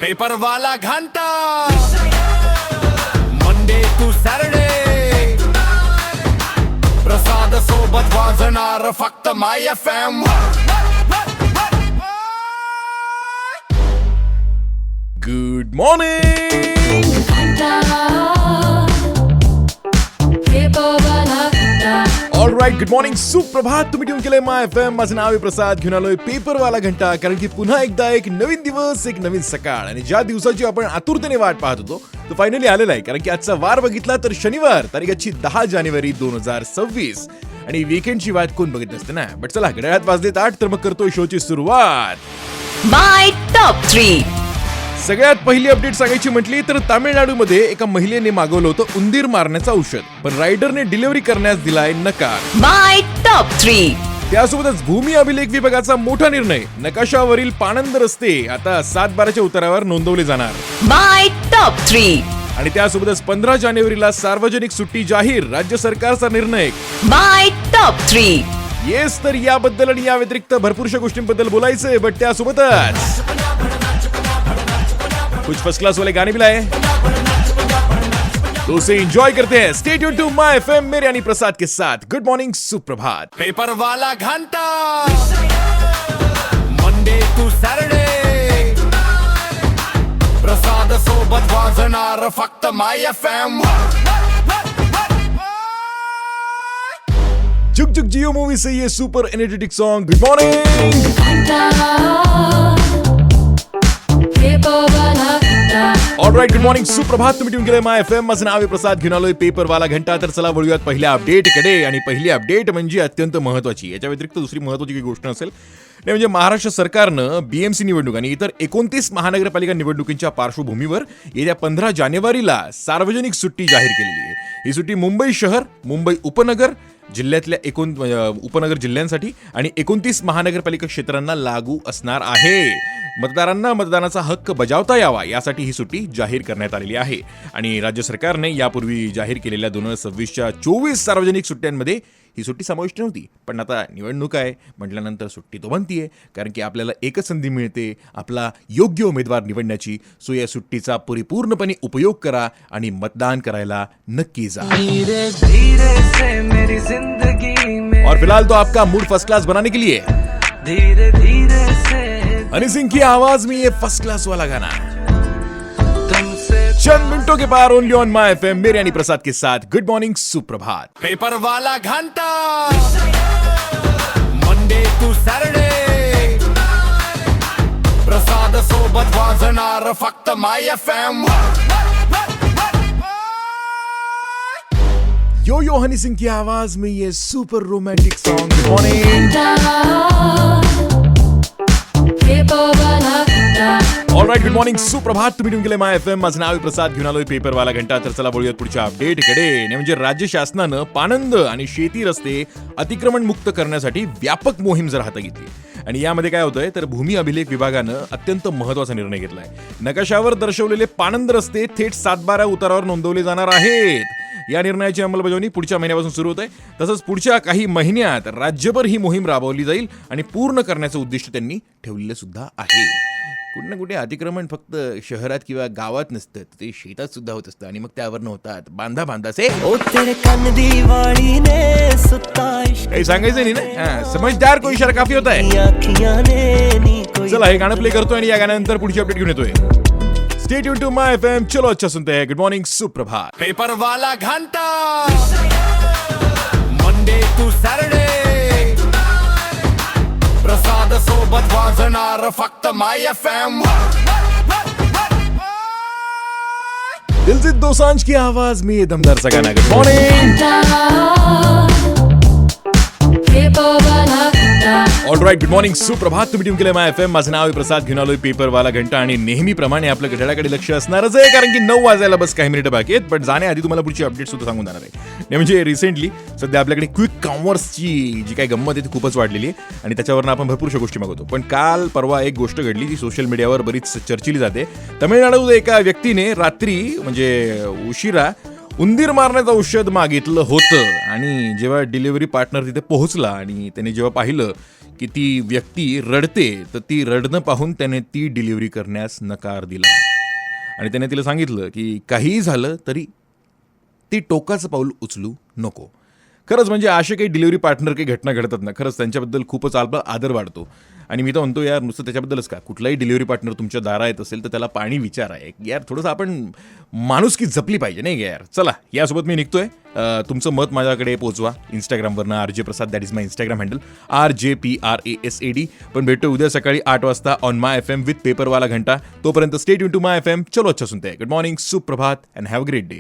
Paper वाला घंटा Monday to Saturday प्रसाद सोबत वाजणार फक्त my FM. Good morning. All right, good morning, सुप्रभात. तुम्ही ट्यून केलंय माय FM. माझं नाव आहे प्रसाद. घेऊन आलोय पेपरवाला घंटा, कारण की पुन्हा एकदा एक नवीन दिवस, एक नवीन सकाळ, आणि ज्या दिवसाची आपण आतुरतेने वाट पाहत होतो तो फायनली आलेला आहे. कारण की आजचा वार बघितला तर शनिवार, तारीखाची 10 जानेवारी 2026, आणि वीकेंडची वाट कोण बघित नसते ना. बट चला, घड्याळात वाजलेत 8, तर मग करतोय शोची सुरुवात. माय टॉप 3. सगळ्यात पहिली अपडेट सांगायची म्हटली तर तामिळनाडूमध्ये एका महिलेने मागवलं होतं उंदीर मारण्याचं औषध, पण रायडरने डिलिव्हरी करण्यास दिलाय नकार. माय टॉप 3. त्यासोबतच भूमी अभिलेख विभागाचा मोठा निर्णय, नकाशावरील पाणंद रस्ते आता 7/12च्या उतारावर नोंदवले जाणार. माय टॉप 3. आणि त्यासोबतच 15 जानेवारीला सार्वजनिक सुट्टी जाहीर, राज्य सरकारचा निर्णय. माय टॉप 3. येस, तर याबद्दल आणि या व्यतिरिक्त भरपूरशा गोष्टींबद्दल बोलायचंय. बट त्यासोबतच कुछ फर्स्ट क्लास वाले गाने भी लाए, तो उसे एंजॉय करते हैं. Stay tuned to my FM मेरे यानी प्रसाद के साथ. गुड मॉर्निंग, सुप्रभात. पेपर वाला घंटा मंडे टू सॅटर्डे प्रसाद सोबत वाजणार फक्त माय FM. जुग जुग जियो मूवी से ये super energetic song. Good morning. Alright, good morning, सुप्रभात. तुम्ही ट्यून केलंय माय FM. माझं नाव आहे प्रसाद. घेऊन आलोय पेपरवाला घंटा. तर चला वळूयात पहिल्या अपडेटकडे. आणि पहिली अपडेट म्हणजे अत्यंत महत्वाची. याच्या व्यतिरिक्त दुसरी महत्वाची काही गोष्ट नसेल, नाही म्हणजे महाराष्ट्र सरकारनं BMC निवडणूक आणि इतर 29 महानगरपालिका निवडणुकींच्या पार्श्वभूमीवर येत्या 15 जानेवारीला सार्वजनिक सुट्टी जाहीर केलेली आहे. ही सुट्टी मुंबई शहर, मुंबई उपनगर जिल्ह्यातल्या उपनगर जिल्ह्यांसाठी आणि 29 महानगरपालिका क्षेत्रांना लागू असणार आहे. मतदारांना मतदानाचा हक्क बजावता यावा यासाठी ही सुट्टी जाहीर करण्यात आलेली आहे. आणि राज्य सरकारने यापूर्वी जाहीर केलेल्या 2026च्या 24 सार्वजनिक सुट्ट्यांमध्ये ही सुट्टी समाविष्ट नव्हती. पण आता निवडणूक आहे म्हटल्यानंतर सुट्टी तो बनतीये, कारण की आपल्याला एकच संधी मिळते आपला योग्य उमेदवार निवडण्याची. सो या सुट्टीचा परिपूर्णपणे उपयोग करा आणि मतदान करायला नक्की जा. और फिलहाल तो आपका मूड फर्स्ट क्लास बनाने के लिए धीरे धीरे से हनी सिंह की आवाज में ये फर्स्ट क्लास वाला गाना तुमसे चंद मिनटों के बाद ओनली ऑन माय FM मेरे यानी प्रसाद के साथ. गुड मॉर्निंग, सुप्रभात. पेपर वाला घंटा मंडे टू सॅटर्डे प्रसाद सोबत वाजणार फक्त माय FM. यो यो हनी सिंह की आवाज में ये super romantic song. Good morning. Alright, good morning, सुप्रभात. तुम्ही ट्यून केलंय माय FM. माझं नाव आहे प्रसाद. घेऊन आलोय पेपरवाला घंटा. तर चला बोलूयात पुढच्या अपडेटकडे. म्हणजे राज्य शासनानं पाणंद आणि शेती रस्ते अतिक्रमण मुक्त करण्यासाठी व्यापक मोहीम जर हाती घेतली. आणि यामध्ये काय होतंय तर भूमी अभिलेख विभागानं अत्यंत महत्वाचा निर्णय घेतलाय. नकाशावर दर्शवलेले पाणंद रस्ते थेट 7/12 उतारावर नोंदवले जाणार आहेत. या निर्णयाची अंमलबजावणी पुढच्या महिन्यापासून सुरू होत आहे. तसंच पुढच्या काही महिन्यात राज्यभर ही मोहीम राबवली जाईल आणि पूर्ण करण्याचं उद्दिष्ट त्यांनी ठेवलेलं सुद्धा आहे. कुठे ना कुठे अतिक्रमण फक्त शहरात किंवा गावात नसतं, ते शेतात सुद्धा होत असतं. आणि मग त्यावर होतात बांधासे. ओ तेरे कन दीवानी ने सुता काही सांगायचं नाही ना. समजदार को इशारा काफी होता है. आखियां ने नी कोई चला हे गाणं प्ले करतोय आणि या गाण्यानंतर पुढची अपडेट घेऊन येतोय. Stay tuned to my FM. चलो अच्छा सुनते हैं. गुड मॉर्निंग, सुप्रभात. पेपर वाला घंटा मंडे टू सॅटर्डे प्रसाद सोबत वाजणार फक्त माय FM. दिलजीत दोसांझ की आवाज में ये दमदार सा गाना. Good morning. Alright, good morning, सुप्रभात. तुम्ही ट्यून केलंय माय FM. माझं नाव आहे प्रसाद. घेऊन आलोय पेपरवाला घंटा. आणि नेहमीप्रमाणे आपलं घड्याळाकडे लक्ष असणारच आहे, कारण की 9 वाजायला बस काही मिनिटं बाकी आहेत. पण जाण्याआधी तुम्हाला पुढची अपडेट सुद्धा सांगून जाणार आहे. नाही म्हणजे रिसेंटली सध्या आपल्याकडे क्विक कॉमर्सची जी काही गंमत आहे ती खूपच वाढलेली आहे आणि त्याच्यावरून आपण भरपूरशा गोष्टी मागवतो. पण काल परवा एक गोष्ट घडली जी सोशल मीडियावर बरीच चर्चिली जाते. तामिळनाडूत एका व्यक्तीने रात्री म्हणजे उशिरा उंदीर मारण्याचं औषध मागितलं होतं. आणि जेव्हा डिलिव्हरी पार्टनर तिथे पोहोचला आणि त्याने जेव्हा पाहिलं की ती व्यक्ती रडते तर ती रडणं पाहून त्याने ती डिलिव्हरी करण्यास नकार दिला आणि त्याने तिला सांगितलं की काहीही झालं तरी ती टोकाचं पाऊल उचलू नको. खरंच म्हणजे असे काही डिलिव्हरी पार्टनर काही घटना घडतात ना, खरंच त्यांच्याबद्दल खूपच आपला आदर वाढतो. आणि मी तर म्हणतो यार, नुसतं त्याच्याबद्दलच का, कुठलाही डिलिव्हरी पार्टनर तुमच्या दारा येत असेल तर त्याला पाणी विचारा. यार थोडंसं आपण माणुसकी जपली पाहिजे नाही का यार. चला, यासोबत मी निघतोय. तुमचं मत माझ्याकडे पोहोचवा इंस्टाग्रामवरनं RJ Prasad, that is my Instagram handle RJPRASAD. पण भेटतो उद्या सकाळी 8 वाजता ऑन माय FM विथ पेपरवाला घंटा. तोपर्यंत stay tune to my FM. चलो अच्छा सुनते हैं. गुड मॉर्निंग, सुप्रभात and have a great day.